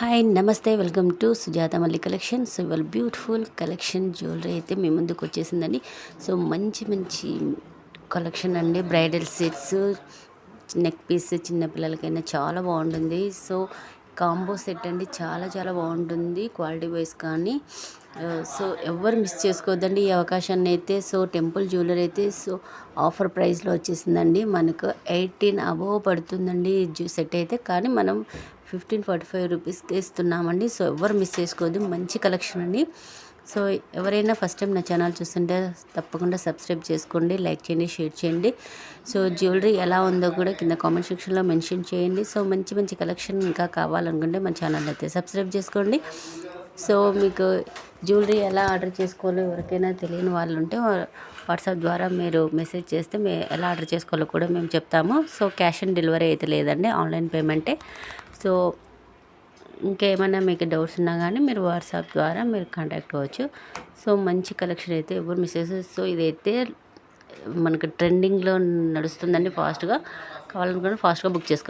Hi నమస్తే welcome to Sujatha Malli collection. So ఇవాళ beautiful collection jewellery అయితే మీ ముందుకు వచ్చేసిందండి. సో మంచి మంచి కలెక్షన్ అండి. బ్రైడల్ సెట్స్, నెక్ పీస్ చిన్నపిల్లలకైనా చాలా బాగుంటుంది. సో కాంబో సెట్ అండి, చాలా చాలా బాగుంటుంది క్వాలిటీ వైజ్ కానీ. సో ఎవరు మిస్ చేసుకోవద్దండి ఈ అవకాశాన్ని అయితే. సో టెంపుల్ జ్యువెలరీ అయితే సో ఆఫర్ ప్రైస్లో వచ్చేసిందండి. మనకు 18 అబోవ్ పడుతుందండి సెట్ అయితే, కానీ మనం 1545 రూపీస్కి ఇస్తున్నామండి. సో ఎవరు మిస్ చేసుకోవద్దు, మంచి కలెక్షన్ అండి. సో ఎవరైనా ఫస్ట్ టైం నా ఛానల్ చూస్తుంటే తప్పకుండా సబ్స్క్రైబ్ చేసుకోండి, లైక్ చేయండి, షేర్ చేయండి. సో జ్యువెలరీ ఎలా ఉందో కూడా కింద కామెంట్ సెక్షన్లో మెన్షన్ చేయండి. సో మంచి మంచి కలెక్షన్ ఇంకా కావాలనుకుంటే మన ఛానల్ అయితే సబ్స్క్రైబ్ చేసుకోండి. సో మీకు జ్యువెలరీ ఎలా ఆర్డర్ చేసుకోవాలో ఎవరికైనా తెలియని వాళ్ళు ఉంటే వాట్సాప్ ద్వారా మీరు మెసేజ్ చేస్తే ఎలా ఆర్డర్ చేసుకోవాలో కూడా మేము చెప్తాము. సో క్యాష్ ఆన్ డెలివరీ అయితే లేదండి, ఆన్లైన్ పేమెంటే. సో ఇంకేమైనా మీకు డౌట్స్ ఉన్నా కానీ మీరు వాట్సాప్ ద్వారా మీరు కాంటాక్ట్ అవ్వచ్చు. సో మంచి కలెక్షన్ అయితే ఎవరు మిస్ చేస్తారు. సో ఇదైతే మనకు ట్రెండింగ్లో నడుస్తుందండి. ఫాస్ట్గా కావాలనుకుంటే ఫాస్ట్గా బుక్ చేసుకోండి.